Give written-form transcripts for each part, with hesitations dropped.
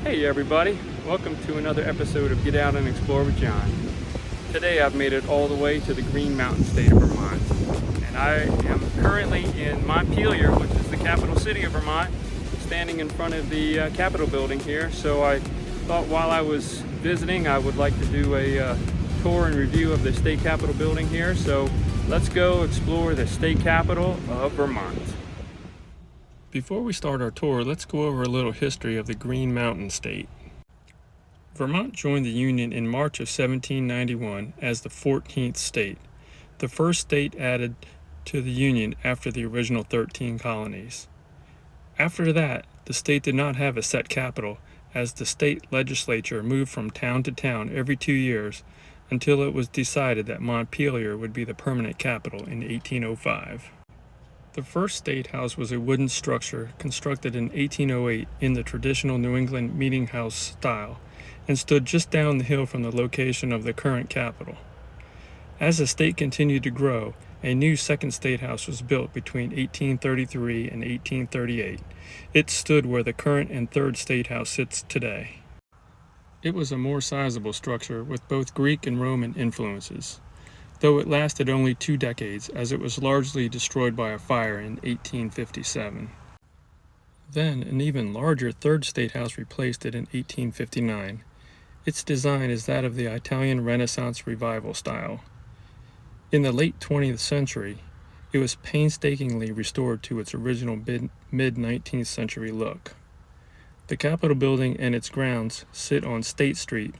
Hey everybody, welcome to another episode of Get Out and Explore with John. Today I've made it all the way to the Green Mountain state of Vermont. And I am currently in Montpelier, which is the capital city of Vermont, standing in front of the Capitol building here. So I thought while I was visiting I would like to do a tour and review of the state capitol building here. So let's go explore the state capitol of Vermont. Before we start our tour, let's go over a little history of the Green Mountain State. Vermont joined the Union in March of 1791 as the 14th state, the first state added to the Union after the original 13 colonies. After that, the state did not have a set capital, as the state legislature moved from town to town every 2 years until it was decided that Montpelier would be the permanent capital in 1805. The first state house was a wooden structure constructed in 1808 in the traditional New England meeting house style and stood just down the hill from the location of the current capitol. As the state continued to grow, a new second state house was built between 1833 and 1838. It stood where the current and third state house sits today. It was a more sizable structure with both Greek and Roman influences, though it lasted only 2 decades as it was largely destroyed by a fire in 1857. Then an even larger third state house replaced it in 1859. Its design is that of the Italian Renaissance Revival style. In the late 20th century, it was painstakingly restored to its original mid-19th century look. The Capitol building and its grounds sit on State Street,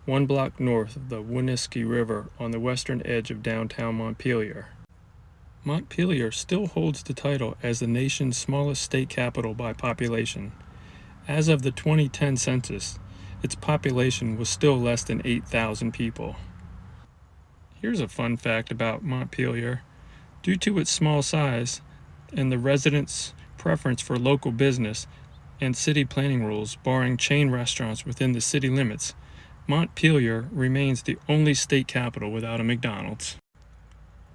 1 block north of the Winooski River on the western edge of downtown Montpelier. Montpelier still holds the title as the nation's smallest state capital by population. As of the 2010 census, its population was still less than 8,000 people. Here's a fun fact about Montpelier. Due to its small size and the residents' preference for local business and city planning rules barring chain restaurants within the city limits, Montpelier remains the only state capital without a McDonald's.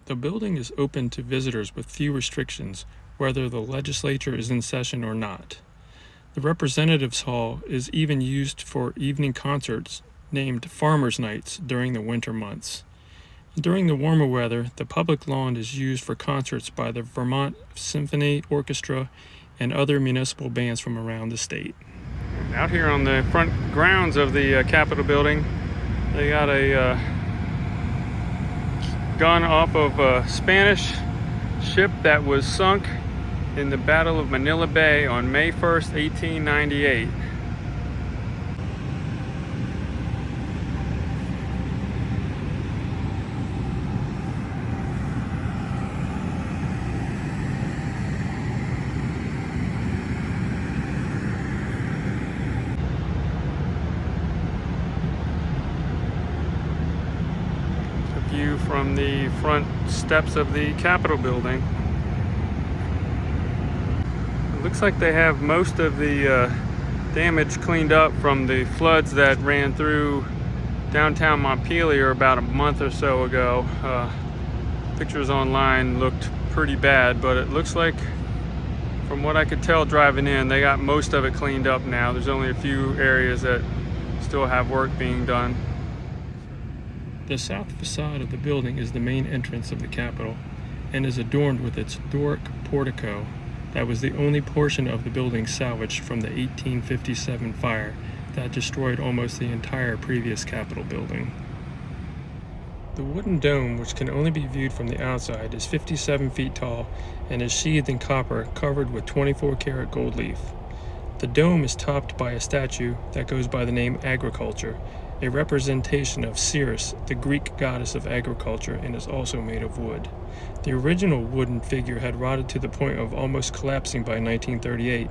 The building is open to visitors with few restrictions, whether the legislature is in session or not. The Representatives Hall is even used for evening concerts named Farmers' Nights during the winter months. During the warmer weather, the public lawn is used for concerts by the Vermont Symphony Orchestra and other municipal bands from around the state. Out here on the front grounds of the Capitol building, they got a gun off of a Spanish ship that was sunk in the Battle of Manila Bay on May 1st, 1898. View from the front steps of the Capitol building. It looks like they have most of the damage cleaned up from the floods that ran through downtown Montpelier about a month or so ago. Pictures online looked pretty bad, but it looks like, from what I could tell driving in, they got most of it cleaned up now. There's only a few areas that still have work being done. The south facade of the building is the main entrance of the Capitol and is adorned with its Doric portico that was the only portion of the building salvaged from the 1857 fire that destroyed almost the entire previous Capitol building. The wooden dome, which can only be viewed from the outside, is 57 feet tall and is sheathed in copper covered with 24-karat gold leaf. The dome is topped by a statue that goes by the name Agriculture, a representation of Ceres, the Greek goddess of agriculture, and is also made of wood. The original wooden figure had rotted to the point of almost collapsing by 1938,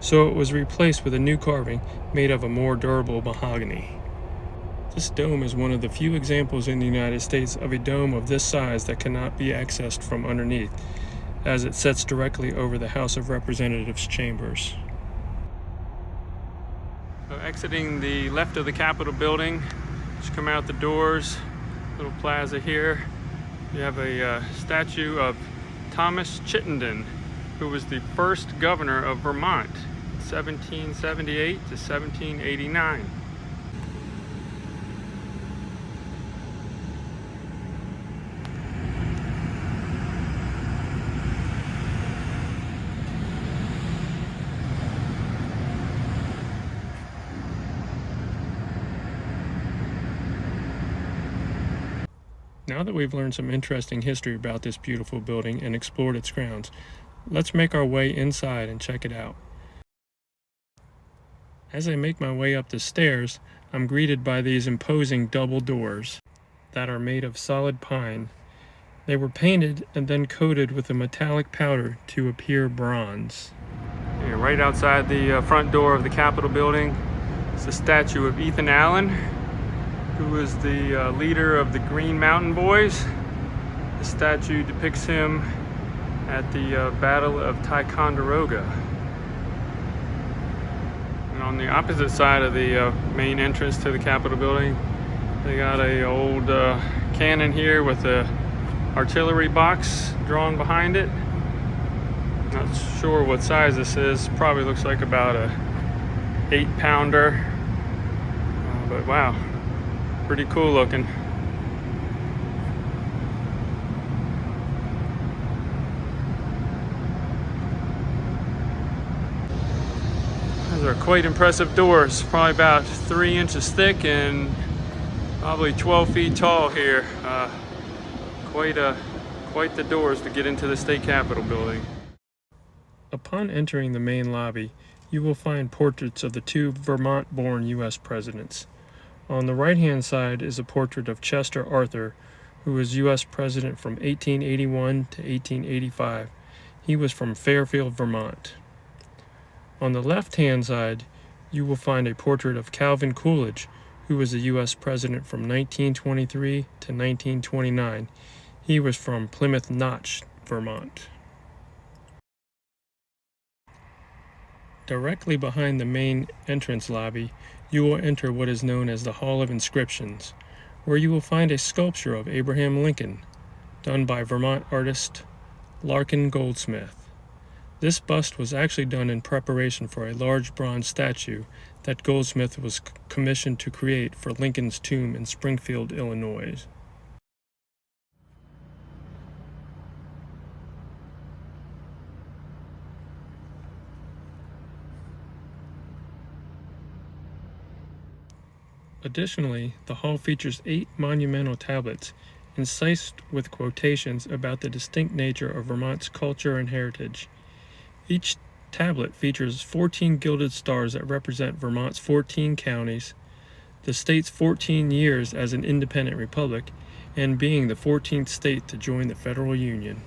so it was replaced with a new carving made of a more durable mahogany. This dome is one of the few examples in the United States of a dome of this size that cannot be accessed from underneath, as it sits directly over the House of Representatives chambers. So exiting the left of the Capitol building, just come out the doors, little plaza here. You have a statue of Thomas Chittenden, who was the first governor of Vermont. 1778 to 1789. Now that we've learned some interesting history about this beautiful building and explored its grounds, let's make our way inside and check it out. As I make my way up the stairs, I'm greeted by these imposing double doors that are made of solid pine. They were painted and then coated with a metallic powder to appear bronze. Yeah, right outside the front door of the Capitol building is a statue of Ethan Allen, who was the leader of the Green Mountain Boys. The statue depicts him at the Battle of Ticonderoga. And on the opposite side of the main entrance to the Capitol building, they got a old cannon here with a artillery box drawn behind it. Not sure what size this is. Probably looks like about a 8-pounder. But wow, pretty cool looking. Those are quite impressive doors, probably about 3 inches thick and probably 12 feet tall here. Quite the doors to get into the state capitol building. Upon entering the main lobby, you will find portraits of the 2 Vermont-born U.S. presidents. On the right-hand side is a portrait of Chester Arthur, who was U.S. President from 1881 to 1885. He was from Fairfield, Vermont. On the left-hand side, you will find a portrait of Calvin Coolidge, who was a U.S. President from 1923 to 1929. He was from Plymouth Notch, Vermont. Directly behind the main entrance lobby, you will enter what is known as the Hall of Inscriptions, where you will find a sculpture of Abraham Lincoln, done by Vermont artist Larkin Goldsmith. This bust was actually done in preparation for a large bronze statue that Goldsmith was commissioned to create for Lincoln's tomb in Springfield, Illinois. Additionally, the hall features 8 monumental tablets incised with quotations about the distinct nature of Vermont's culture and heritage. Each tablet features 14 gilded stars that represent Vermont's 14 counties, the state's 14 years as an independent republic, and being the 14th state to join the federal union.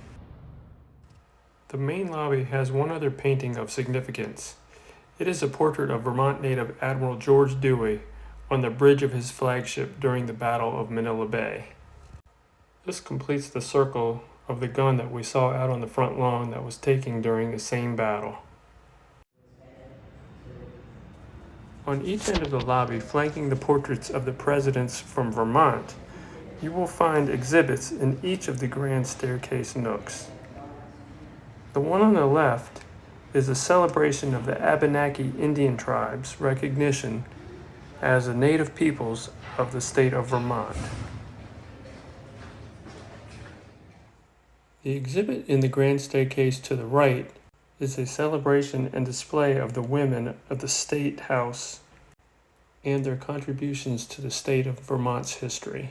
The main lobby has one other painting of significance. It is a portrait of Vermont native Admiral George Dewey on the bridge of his flagship during the Battle of Manila Bay. This completes the circle of the gun that we saw out on the front lawn that was taken during the same battle. On each end of the lobby, flanking the portraits of the presidents from Vermont, you will find exhibits in each of the grand staircase nooks. The one on the left is a celebration of the Abenaki Indian tribes' recognition as the native peoples of the state of Vermont. The exhibit in the grand staircase to the right is a celebration and display of the women of the State House and their contributions to the state of Vermont's history.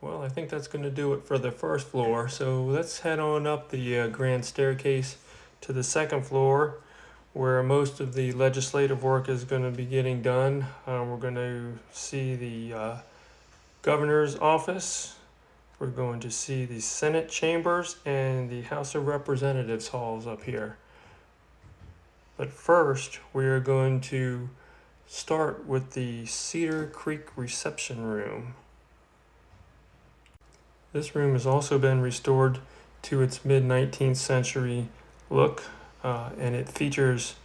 Well, I think that's going to do it for the first floor, so let's head on up the grand staircase to the second floor, where most of the legislative work is going to be getting done. We're going to see the governor's office. We're going to see the Senate chambers and the House of Representatives halls up here. But first, we are going to start with the Cedar Creek reception room. This room has also been restored to its mid-19th century look, and it features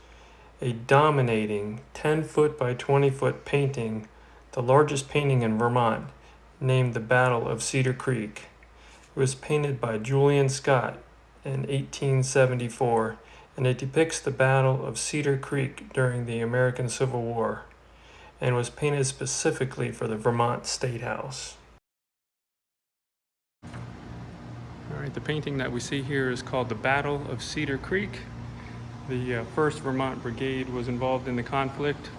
a dominating 10-foot by 20-foot painting, the largest painting in Vermont, named The Battle of Cedar Creek. It was painted by Julian Scott in 1874, and it depicts the Battle of Cedar Creek during the American Civil War, and was painted specifically for the Vermont State House. All right, the painting that we see here is called the Battle of Cedar Creek. The 1st Vermont Brigade was involved in the conflict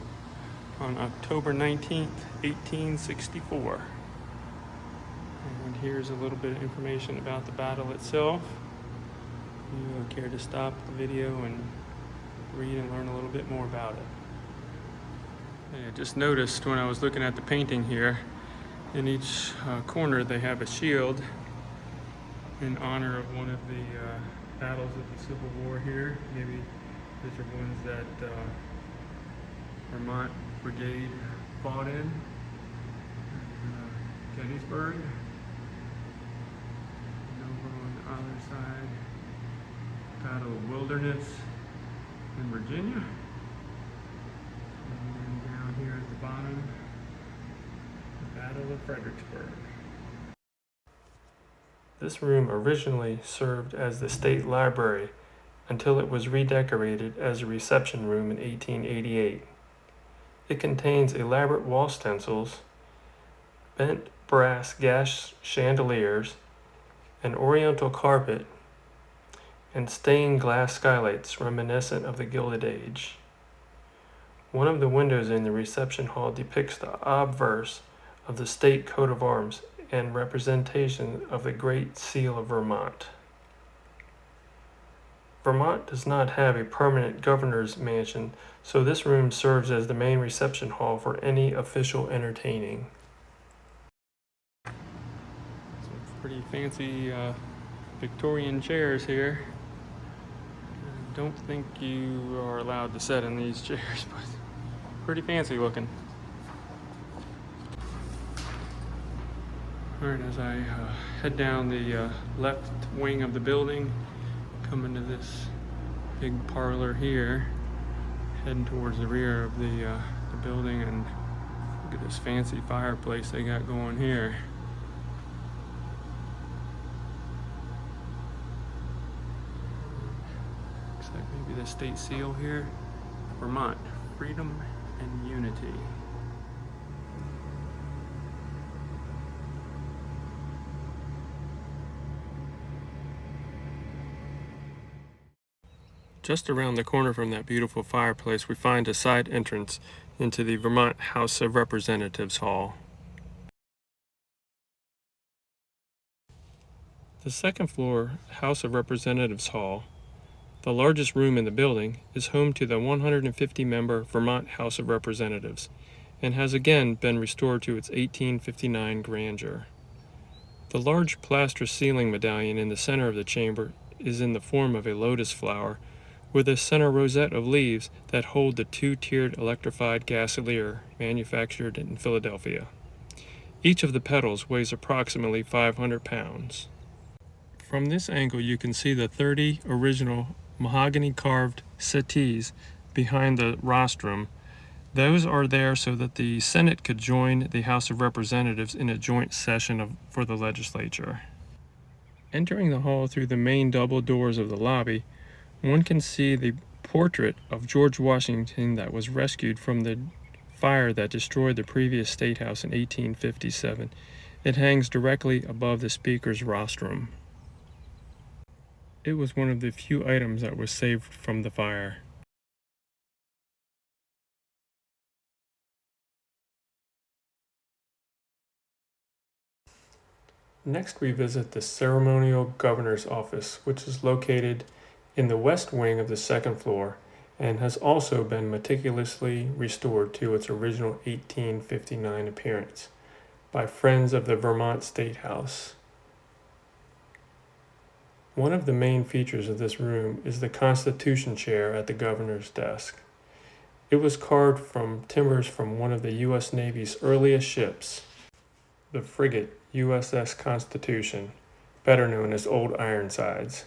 on October 19th, 1864. And here's a little bit of information about the battle itself. You care to stop the video and read and learn a little bit more about it. I just noticed when I was looking at the painting here, in each corner they have a shield in honor of one of the battles of the Civil War here. Maybe these are ones that Vermont Brigade fought in Gettysburg. And over on the other side, Battle of Wilderness in Virginia. And then down here at the bottom, the Battle of Fredericksburg. This room originally served as the state library until it was redecorated as a reception room in 1888. It contains elaborate wall stencils, bent brass gas chandeliers, an oriental carpet, and stained glass skylights reminiscent of the Gilded Age. One of the windows in the reception hall depicts the obverse of the state coat of arms and representation of the Great Seal of Vermont. Vermont does not have a permanent governor's mansion, so this room serves as the main reception hall for any official entertaining. Some pretty fancy Victorian chairs here. I don't think you are allowed to sit in these chairs, but pretty fancy looking. Alright, as I head down the left wing of the building, come into this big parlor here, heading towards the rear of the building, and look at this fancy fireplace they got going here. Looks like maybe the state seal here. Vermont, freedom and unity. Just around the corner from that beautiful fireplace, we find a side entrance into the Vermont House of Representatives Hall. The second floor House of Representatives Hall, the largest room in the building, is home to the 150-member Vermont House of Representatives and has again been restored to its 1859 grandeur. The large plaster ceiling medallion in the center of the chamber is in the form of a lotus flower with a center rosette of leaves that hold the two-tiered electrified gasolier manufactured in Philadelphia. Each of the petals weighs approximately 500 pounds. From this angle you can see the 30 original mahogany carved settees behind the rostrum. Those are there so that the Senate could join the House of Representatives in a joint session for the legislature. Entering the hall through the main double doors of the lobby, one can see the portrait of George Washington that was rescued from the fire that destroyed the previous State House in 1857. It hangs directly above the Speaker's rostrum. It was one of the few items that was saved from the fire. Next, we visit the Ceremonial Governor's Office, which is located in the west wing of the second floor and has also been meticulously restored to its original 1859 appearance by Friends of the Vermont State House. One of the main features of this room is the Constitution chair at the governor's desk. It was carved from timbers from one of the U.S. Navy's earliest ships, the frigate USS Constitution, better known as Old Ironsides.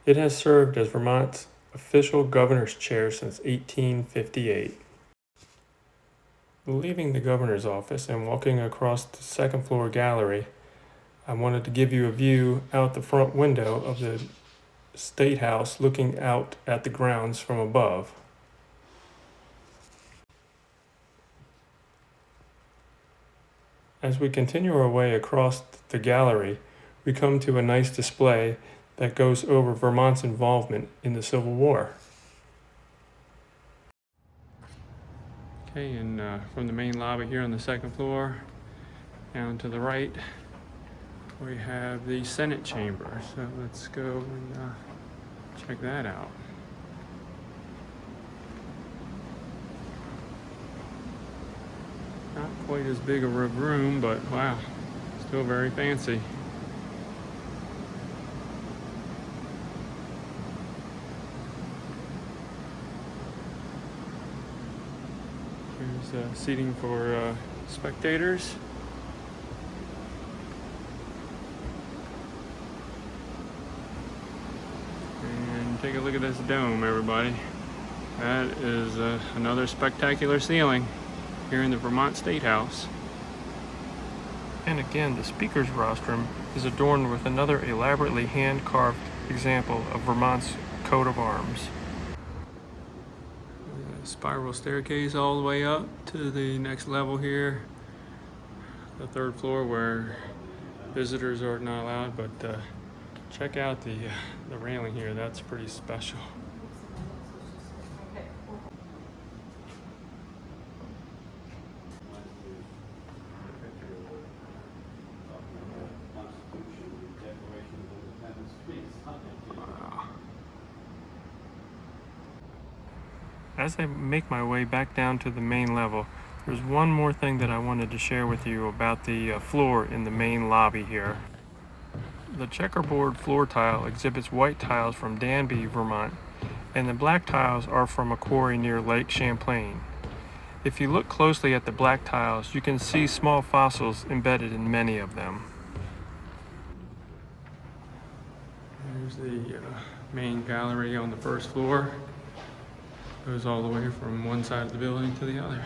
It has served as Vermont's official governor's chair since 1858. Leaving the governor's office and walking across the second floor gallery, I wanted to give you a view out the front window of the State House looking out at the grounds from above. As we continue our way across the gallery, we come to a nice display that goes over Vermont's involvement in the Civil War. Okay, and from the main lobby here on the second floor, down to the right, we have the Senate chamber. So let's go and check that out. Not quite as big of a room, but wow, still very fancy. Here's seating for spectators. And take a look at this dome, everybody. That is another spectacular ceiling here in the Vermont State House. And again, the speaker's rostrum is adorned with another elaborately hand-carved example of Vermont's coat of arms. Spiral staircase all the way up to the next level here, the third floor, where visitors are not allowed, but check out the railing here. That's pretty special. As I make my way back down to the main level, there's one more thing that I wanted to share with you about the floor in the main lobby here. The checkerboard floor tile exhibits white tiles from Danby, Vermont, and the black tiles are from a quarry near Lake Champlain. If you look closely at the black tiles, you can see small fossils embedded in many of them. Here's the main gallery on the first floor. Goes all the way from one side of the building to the other.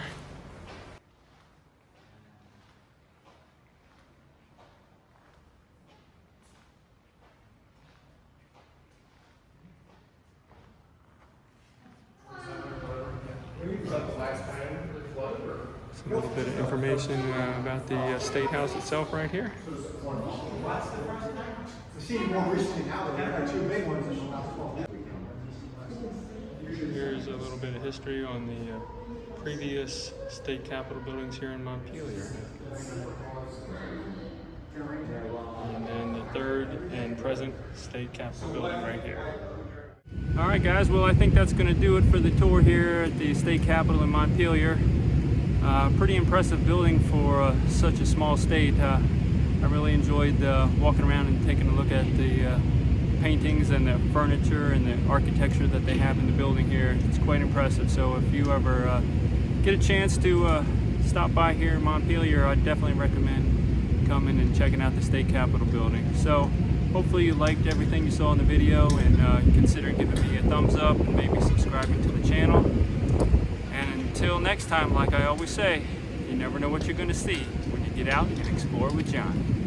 Some little bit of information about the State House itself right here. Here's a little bit of history on the previous state capitol buildings here in Montpelier. And then the third and present state capitol building right here. All right, guys, well, I think that's going to do it for the tour here at the state capitol in Montpelier. Pretty impressive building for such a small state. I really enjoyed walking around and taking a look at the paintings and the furniture and the architecture that they have in the building here. It's quite impressive. So if you ever get a chance to stop by here in Montpelier, I'd definitely recommend coming and checking out the state capitol building. So hopefully you liked everything you saw in the video, and consider giving me a thumbs up and maybe subscribing to the channel. And until next time, like I always say, you never know what you're going to see when you get out and explore with John.